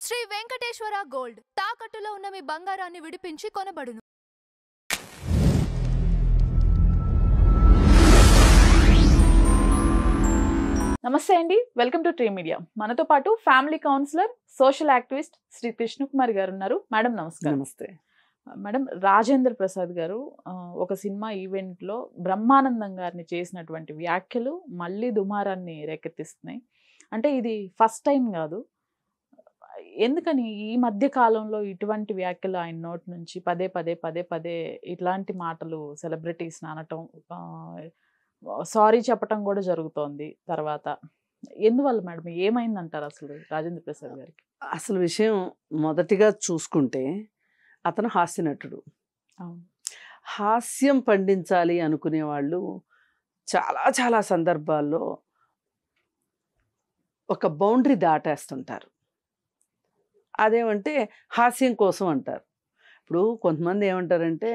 Shri Venkateswara gold తాకట్టులో ఉన్న మీ బంగారాన్ని విడిపించి కొనబడును. నమస్తే అండి, వెల్కమ్ టు ట్రీ మీడియా. మనతో పాటు family counsellor, social activist Shri Krishnakumari గారు ఉన్నారు. మేడం నమస్కారం. నమస్తే మేడం, రాజేంద్ర ప్రసాద్ గారు ఒక సినిమా ఈవెంట్ లో బ్రహ్మానందం గారిని చేసినటువంటి వ్యాఖ్యలు మళ్ళీ దుమారాన్ని రేకెత్తిస్తున్నాయి. అంటే ఇది ఫస్ట్ టైం కాదు. ఎందుకని ఈ మధ్య కాలంలో ఇటువంటి వ్యాఖ్యలు ఆయన నోటి నుంచి పదే పదే ఇట్లాంటి మాటలు సెలబ్రిటీస్ అనటం, సారీ చెప్పటం కూడా జరుగుతోంది. తర్వాత ఎందువల్ల మేడం, ఏమైందంటారు అసలు రాజేంద్ర ప్రసాద్ గారికి? అసలు విషయం మొదటిగా చూసుకుంటే అతను హాస్య నటుడు. హాస్యం పండించాలి అనుకునే వాళ్ళు చాలా చాలా సందర్భాల్లో ఒక బౌండరీ దాటేస్తుంటారు. అదేమంటే హాస్యం కోసం అంటారు. ఇప్పుడు కొంతమంది ఏమంటారంటే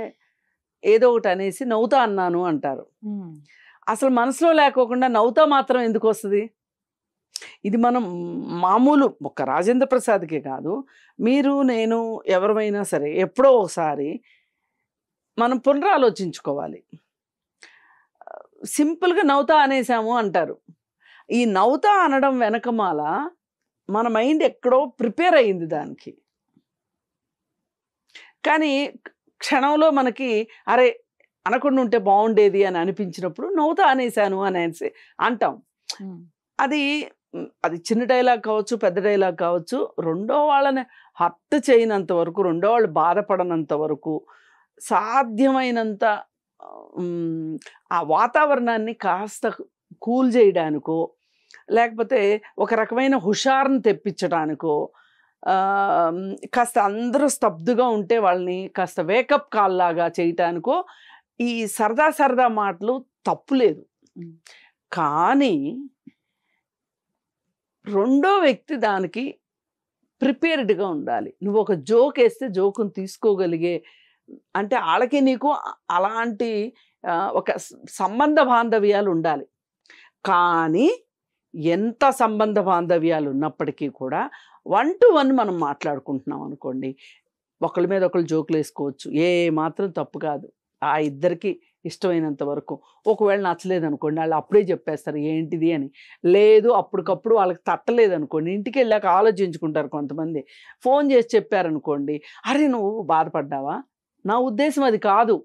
ఏదో ఒకటి అనేసి నవ్వుతా అన్నాను అంటారు. అసలు మనసులో లేకోకుండా నవ్వుతా మాత్రం ఎందుకు వస్తుంది? ఇది మనం మామూలు ఒక రాజేంద్ర ప్రసాద్కే కాదు, మీరు నేను ఎవరైనా సరే ఎప్పుడో ఒకసారి మనం పునరాలోచించుకోవాలి. సింపుల్గా నవ్వుతా అనేసాము అంటారు. ఈ నవ్వుతా అనడం వెనకమాల మన మైండ్ ఎక్కడో ప్రిపేర్ అయింది దానికి. కానీ క్షణంలో మనకి అరే అనకుండా ఉంటే బాగుండేది అని అనిపించినప్పుడు నవ్వుతా అనేసాను అనేసి అంటాం. అది చిన్న డైలాగ్ కావచ్చు, పెద్ద డైలాగ్ కావచ్చు, రెండో వాళ్ళని హర్ట్ చేయనంత వరకు, రెండో వాళ్ళు బాధపడనంత వరకు సాధ్యమైనంత ఆ వాతావరణాన్ని కాస్త కూల్ చేయడానికో, లేకపోతే ఒక రకమైన హుషారుని తెప్పించడానికో, కాస్త అందరూ స్తబ్దుగా ఉంటే వాళ్ళని కాస్త వేకప్ కాల్ లాగా చేయటానికో ఈ సరదా మాటలు తప్పులేదు. కానీ రెండో వ్యక్తి దానికి ప్రిపేర్డ్గా ఉండాలి. నువ్వు ఒక జోక్ వేస్తే జోకును తీసుకోగలిగే, అంటే వాళ్ళకి నీకు అలాంటి ఒక సంబంధ బాంధవ్యాలు ఉండాలి. కానీ ఎంత సంబంధ బాంధవ్యాలు ఉన్నప్పటికీ కూడా 1 to 1 మనం మాట్లాడుకుంటున్నాం అనుకోండి, ఒకళ్ళ మీద ఒకళ్ళు జోకులు వేసుకోవచ్చు, ఏ మాత్రం తప్పు కాదు. ఆ ఇద్దరికి ఇష్టమైనంత వరకు. ఒకవేళ నచ్చలేదు అనుకోండి, వాళ్ళు అప్పుడే చెప్పేస్తారు ఏంటిది అని. లేదు అప్పటికప్పుడు వాళ్ళకి తట్టలేదు అనుకోండి, ఇంటికి వెళ్ళాక ఆలోచించుకుంటారు. కొంతమంది ఫోన్ చేసి చెప్పారనుకోండి, అరే నువ్వు బాధపడ్డావా, నా ఉద్దేశం అది కాదు,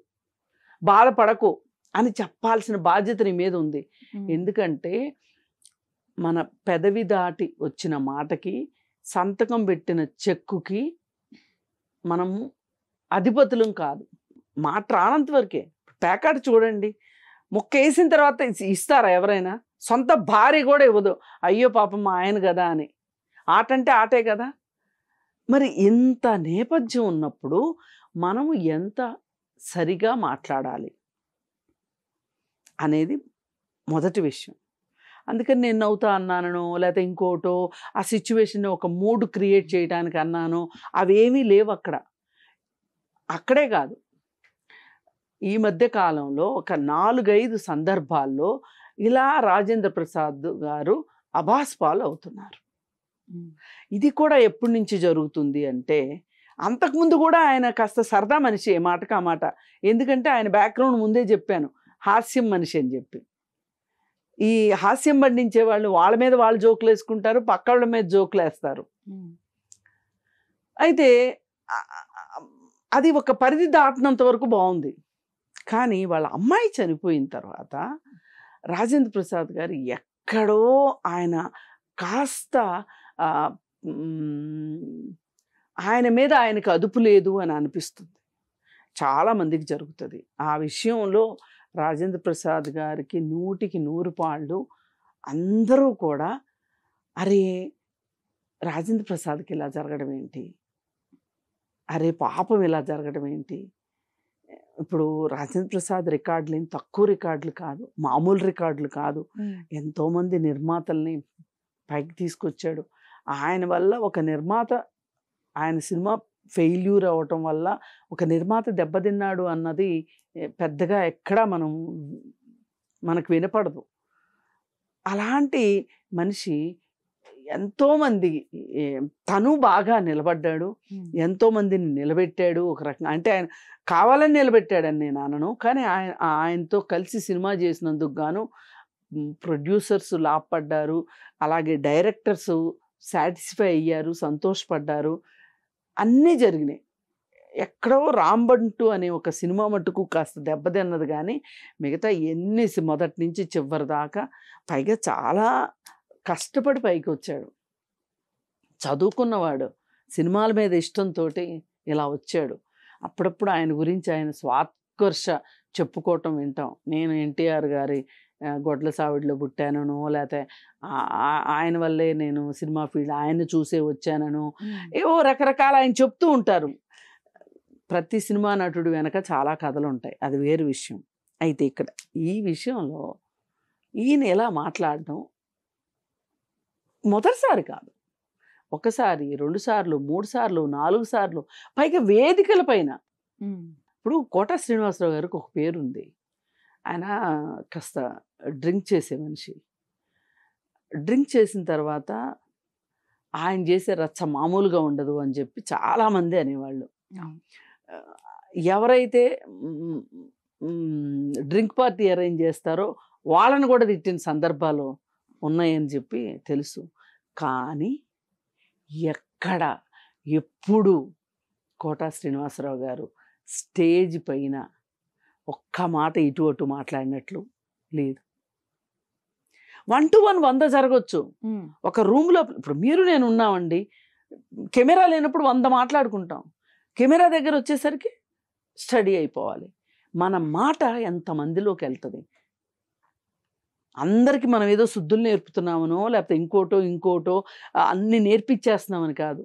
బాధపడకు అని చెప్పాల్సిన బాధ్యత నీ మీద ఉంది. ఎందుకంటే మన పెదవి దాటి వచ్చిన మాటకి, సంతకం పెట్టిన చెక్కుకి మనము అధిపతులం కాదు. మాట రానంత వరకే. ప్యాకెట్ చూడండి, ముక్క వేసిన తర్వాత ఇస్తారా ఎవరైనా? సొంత భార్య కూడా ఇవ్వదు, అయ్యో పాపం మా ఆయన కదా అని. ఆట అంటే ఆటే కదా. మరి ఇంత నేపథ్యం ఉన్నప్పుడు మనము ఎంత సరిగా మాట్లాడాలి అనేది మొదటి విషయం. అందుకని నేను నవ్వుతా అన్నానో, లేకపోతే ఇంకోటో, ఆ సిచ్యువేషన్ ఒక మూడ్ క్రియేట్ చేయడానికి అన్నానో, అవేమీ లేవు అక్కడ. అక్కడే కాదు, ఈ మధ్య కాలంలో ఒక 4-5 సందర్భాల్లో ఇలా రాజేంద్ర ప్రసాద్ గారు అబాస్పాలు అవుతున్నారు. ఇది కూడా ఎప్పటి నుంచి జరుగుతుంది అంటే, అంతకుముందు కూడా ఆయన కాస్త సరదా మనిషి, ఏ మాటకు ఆ మాట. ఎందుకంటే ఆయన బ్యాక్గ్రౌండ్ ముందే చెప్పాను, హాస్యం మనిషి అని చెప్పి. ఈ హాస్యం పండించే వాళ్ళు వాళ్ళ మీద వాళ్ళు జోకులు వేసుకుంటారు, పక్క వాళ్ళ మీద జోకులు వేస్తారు. అయితే అది ఒక పరిధి దాటినంత వరకు బాగుంది. కానీ వాళ్ళ అమ్మాయి చనిపోయిన తర్వాత రాజేంద్ర ప్రసాద్ గారు ఎక్కడో ఆయన కాస్త ఆయన మీద ఆయనకు అదుపు లేదు అని అనిపిస్తుంది. చాలామందికి జరుగుతుంది. ఆ విషయంలో రాజేంద్ర ప్రసాద్ గారికి 100కి 100 పాళ్ళు అందరూ కూడా అరే రాజేంద్ర ప్రసాద్కి ఇలా జరగడం ఏంటి, అరే పాపం ఇలా జరగడం ఏంటి. ఇప్పుడు రాజేంద్ర ప్రసాద్ రికార్డులు ఏం తక్కువ రికార్డులు కాదు, మామూలు రికార్డులు కాదు. ఎంతోమంది నిర్మాతల్ని పైకి తీసుకొచ్చాడు. ఆయన వల్ల ఒక నిర్మాత, ఆయన సినిమా ఫెయిల్యూర్ అవ్వటం వల్ల ఒక నిర్మాత దెబ్బతిన్నాడు అన్నది పెద్దగా ఎక్కడా మనకు వినపడదు. అలాంటి మనిషి ఎంతోమంది తను బాగా నిలబడ్డాడు, ఎంతోమందిని నిలబెట్టాడు. ఒక రకంగా అంటే ఆయన కావాలని నిలబెట్టాడని నేను అనను, కానీ ఆయనతో కలిసి సినిమా చేసినందుకు గాను ప్రొడ్యూసర్స్ లాభపడ్డారు, అలాగే డైరెక్టర్స్ సాటిస్ఫై అయ్యారు, సంతోషపడ్డారు, అన్నీ జరిగినాయి. ఎక్కడో రాంబంటు అనే ఒక సినిమా మట్టుకు కాస్త దెబ్బతిన్నది, కానీ మిగతా ఎన్ని మొదటి నుంచి చివరి దాకా పైగా చాలా కష్టపడి పైకి వచ్చాడు. చదువుకున్నవాడు, సినిమాల మీద ఇష్టంతో ఇలా వచ్చాడు. అప్పుడప్పుడు ఆయన గురించి ఆయన స్వాత్కర్ష చెప్పుకోవటం వింటాం. నేను ఎన్టీఆర్ గారి గొడ్ల సావిడిలో పుట్టానను, లేకపోతే ఆయన వల్లే నేను సినిమా ఫీల్డ్ ఆయన్ని చూసే వచ్చానను, ఏవో రకరకాల ఆయన చెప్తూ ఉంటారు. ప్రతి సినిమా నటుడు వెనక చాలా కథలు ఉంటాయి, అది వేరు విషయం. అయితే ఇక్కడ ఈ విషయంలో ఈయన ఎలా మాట్లాడడం మొదటిసారి కాదు, ఒకసారి, 2 సార్లు, 3 సార్లు, 4 సార్లు, పైగా వేదికల పైన. ఇప్పుడు కోట శ్రీనివాసరావు గారికి ఒక పేరుంది, ఆయన కాస్త డ్రింక్ చేసే మనిషి. డ్రింక్ చేసిన తర్వాత ఆయన చేసే రచ్చ మామూలుగా ఉండదు అని చెప్పి చాలామంది అనేవాళ్ళు. ఎవరైతే డ్రింక్ పార్టీ అరేంజ్ చేస్తారో వాళ్ళని కూడా తిట్టిన సందర్భాలు ఉన్నాయని చెప్పి తెలుసు. కానీ ఎక్కడ ఎప్పుడు కోట శ్రీనివాసరావు గారు స్టేజ్ పైన ఒక్క మాట ఇటు అటు మాట్లాడినట్లు లేదు. 1 to 1 100 జరగచ్చు ఒక రూమ్లో. ఇప్పుడు మీరు నేను ఉన్నామండి, కెమెరా లేనప్పుడు 100 మాట్లాడుకుంటాం, కెమెరా దగ్గర వచ్చేసరికి స్టడీ అయిపోవాలి. మన మాట ఎంతమందిలోకి వెళ్తుంది. అందరికీ మనం ఏదో శుద్ధులు నేర్పుతున్నామనో లేకపోతే ఇంకోటో అన్ని నేర్పించేస్తున్నామని కాదు.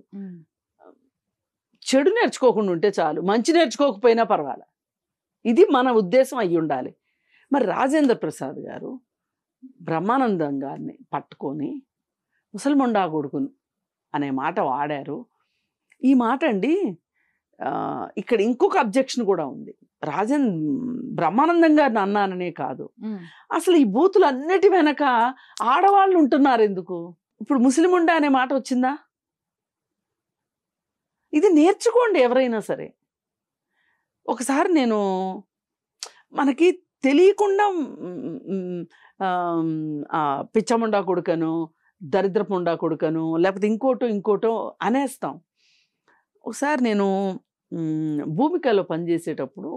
చెడు నేర్చుకోకుండా ఉంటే చాలు, మంచి నేర్చుకోకపోయినా పర్వాలేదు, ఇది మన ఉద్దేశం అయ్యి ఉండాలి. మరి రాజేంద్ర ప్రసాద్ గారు బ్రహ్మానందం గారిని పట్టుకొని ముసల్మండా కొడుకు అనే మాట వాడారు. ఈ మాట అండి, ఇక్కడ ఇంకొక అబ్జెక్షన్ కూడా ఉంది. బ్రహ్మానందం గారిని అన్నాననే కాదు, అసలు ఈ బూతులు అన్నిటి వెనక ఆడవాళ్ళు ఉంటున్నారు ఎందుకు? ఇప్పుడు ముస్లిముండా అనే మాట వచ్చిందా? ఇది నేర్చుకోండి ఎవరైనా సరే. ఒకసారి నేను మనకి తెలియకుండా పిచ్చముండా కొడుకను, దరిద్రపుండా కొడుకను, లేకపోతే ఇంకోటో అనేస్తాం. ఒకసారి నేను భూమికలో పనిచేసేటప్పుడు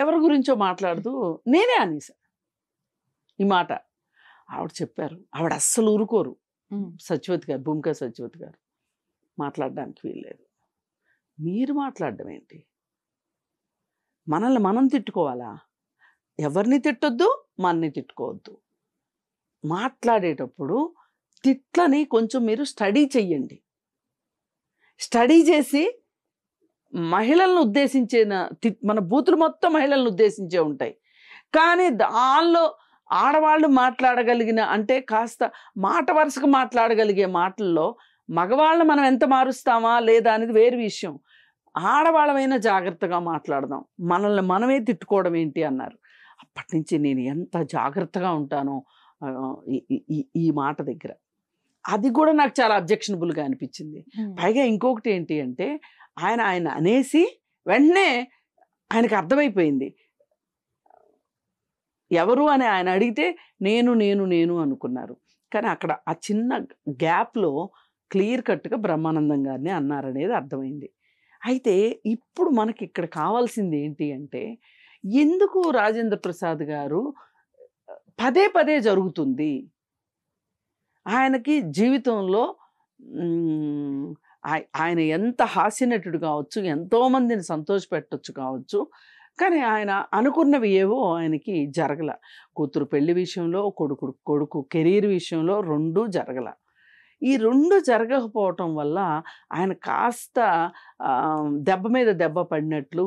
ఎవరి గురించో మాట్లాడుతూ నేనే అనేసా ఈ మాట. ఆవిడ చెప్పారు, ఆవిడ అస్సలు ఊరుకోరు, సత్యవతి గారు, భూమిక సత్యవతి గారు, మాట్లాడడానికి వీల్లేదు. మీరు మాట్లాడడం ఏంటి? మనల్ని మనం తిట్టుకోవాలా? ఎవరిని తిట్టొద్దు, మనని తిట్టుకోవద్దు. మాట్లాడేటప్పుడు తిట్లని కొంచెం మీరు స్టడీ చెయ్యండి. స్టడీ చేసి మహిళలను ఉద్దేశించిన మన బూతులు మొత్తం మహిళలను ఉద్దేశించే ఉంటాయి, కానీ దానిలో ఆడవాళ్ళు మాట్లాడగలిగిన అంటే కాస్త మాట వరుసకు మాట్లాడగలిగే మాటల్లో మగవాళ్ళని మనం ఎంత మారుస్తామా లేదా అనేది వేరు విషయం. ఆడవాళ్ళమైనా జాగ్రత్తగా మాట్లాడదాం, మనల్ని మనమే తిట్టుకోవడం ఏంటి అన్నారు. అప్పటి నుంచి నేను ఎంత జాగ్రత్తగా ఉంటానో ఈ మాట దగ్గర. అది కూడా నాకు చాలా అబ్జెక్షనబుల్గా అనిపించింది. పైగా ఇంకొకటి ఏంటి అంటే ఆయన అనేసి వెంటనే ఆయనకు అర్థమైపోయింది ఎవరు అని. ఆయన అడిగితే నేను అనుకున్నారు, కానీ అక్కడ ఆ చిన్న గ్యాప్లో క్లియర్ కట్గా బ్రహ్మానందం గారిని అన్నారనేది అర్థమైంది. అయితే ఇప్పుడు మనకి ఇక్కడ కావాల్సింది ఏంటి అంటే, ఎందుకు రాజేంద్ర ప్రసాద్ గారు పదే జరుగుతుంది? ఆయనకి జీవితంలో ఆయన ఎంత హాస్యనటుడు కావచ్చు, ఎంతోమందిని సంతోషపెట్టచ్చు కావచ్చు, కానీ ఆయన అనుకున్నవి ఏవో ఆయనకి జరగల. కూతురు పెళ్లి విషయంలో, కొడుకు కెరీర్ విషయంలో 2 జరగల. ఈ 2 జరగకపోవటం వల్ల ఆయన కాస్త దెబ్బ మీద దెబ్బ పడినట్లు.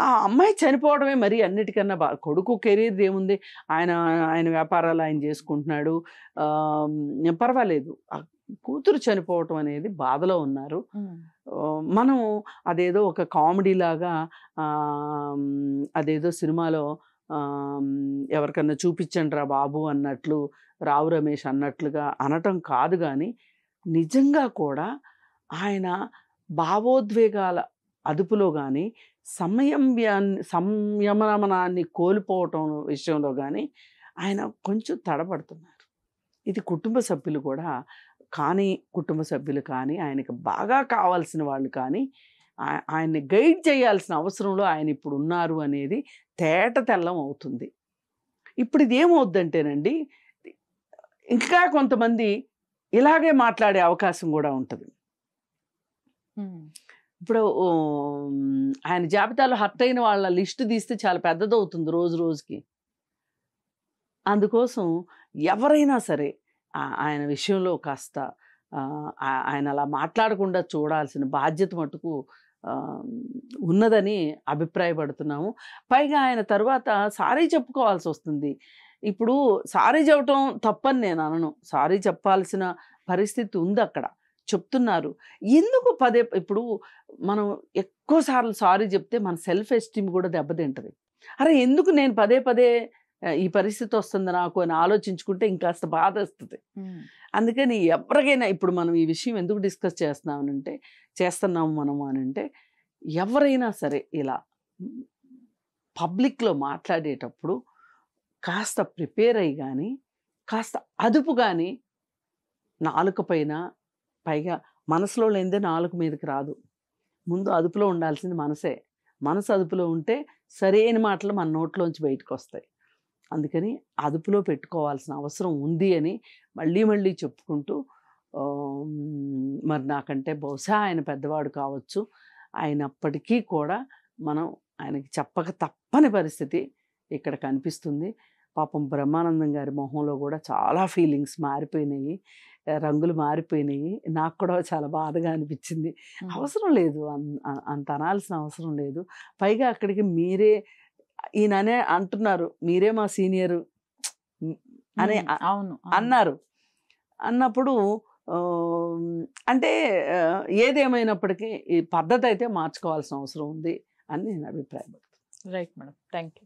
ఆ అమ్మాయి చనిపోవడమే మరి అన్నిటికన్నా కొడుకు కెరీర్ ఏముంది, ఆయన వ్యాపారాలు ఆయన చేసుకుంటున్నాడు, పర్వాలేదు. కూతురు చనిపోవటం అనేది బాధలో ఉన్నారు. మనం అదేదో ఒక కామెడీ లాగా అదేదో సినిమాలో ఎవరికన్నా చూపించండి రా బాబు అన్నట్లు రావు రమేష్ అన్నట్లుగా అనటం కాదు, కానీ నిజంగా కూడా ఆయన భావోద్వేగాల అదుపులో కానీ సంయమనాన్ని కోల్పోవటం విషయంలో కానీ ఆయన కొంచెం తడబడుతున్నారు. ఇది కుటుంబ సభ్యులు కూడా కానీ, కుటుంబ సభ్యులు కానీ, ఆయనకు బాగా కావాల్సిన వాళ్ళు కానీ ఆయన్ని గైడ్ చేయాల్సిన అవసరంలో ఆయన ఇప్పుడు ఉన్నారు అనేది తేట తెల్లం అవుతుంది. ఇప్పుడు ఇదేమవుద్దంటేనండి, ఇంకా కొంతమంది ఇలాగే మాట్లాడే అవకాశం కూడా ఉంటుంది. ఇప్పుడు ఆయన జాబితాలో హర్ట్ అయిన వాళ్ళ లిస్టు తీస్తే చాలా పెద్దదవుతుంది రోజు రోజుకి. అందుకోసం ఎవరైనా సరే ఆయన విషయంలో కాస్త ఆయన అలా మాట్లాడకుండా చూడాల్సిన బాధ్యత మటుకు ఉన్నదని అభిప్రాయపడుతున్నాము. పైగా ఆయన తర్వాత సారీ చెప్పుకోవాల్సి వస్తుంది. ఇప్పుడు సారీ చెప్పటం తప్పని నేను అనను, సారీ చెప్పాల్సిన పరిస్థితి ఉంది, అక్కడ చెప్తున్నారు. ఎందుకు ఇప్పుడు మనం ఎక్కువసార్లు సారీ చెప్తే మన సెల్ఫ్ ఎస్టీమ్ కూడా దెబ్బతింటది. అరే ఎందుకు నేను పదే పదే ఈ పరిస్థితి వస్తుంది నాకు అని ఆలోచించుకుంటే ఇంకాస్త బాధ వస్తుంది. అందుకని ఎవరికైనా ఇప్పుడు మనం ఈ విషయం ఎందుకు డిస్కస్ చేస్తున్నాము మనము అనంటే, ఎవరైనా సరే ఇలా పబ్లిక్లో మాట్లాడేటప్పుడు కాస్త ప్రిపేర్ అయ్యి కానీ, కాస్త అదుపు కానీ, నాలుక పైన, పైగా మనసులో లేనిదే నాలుక మీదకి రాదు. ముందు అదుపులో ఉండాల్సింది మనసే. మనసు అదుపులో ఉంటే సరైన మాటలు మన నోట్లోంచి బయటకు వస్తాయి. అందుకని అదుపులో పెట్టుకోవాల్సిన అవసరం ఉంది అని మళ్ళీ మళ్ళీ చెప్పుకుంటూ, మరి నాకంటే బహుశా ఆయన పెద్దవాడు కావచ్చు, అయినప్పటికీ కూడా మనం ఆయనకి చెప్పక తప్పని పరిస్థితి ఇక్కడ కనిపిస్తుంది. పాపం బ్రహ్మానందం గారి మొహంలో కూడా చాలా ఫీలింగ్స్ మారిపోయినాయి, రంగులు మారిపోయినాయి. నాకు కూడా చాలా బాధగా అనిపించింది. అవసరం లేదు, అంత అనాల్సిన అవసరం లేదు. పైగా అక్కడికి మీరే ఈయననే అంటున్నారు, మీరే మా సీనియరు అని అన్నారు. అన్నప్పుడు అంటే ఏదేమైనప్పటికీ ఈ పద్ధతి అయితే మార్చుకోవాల్సిన అవసరం ఉంది అని నేను అభిప్రాయపడుతున్నాను. Right madam, thank you.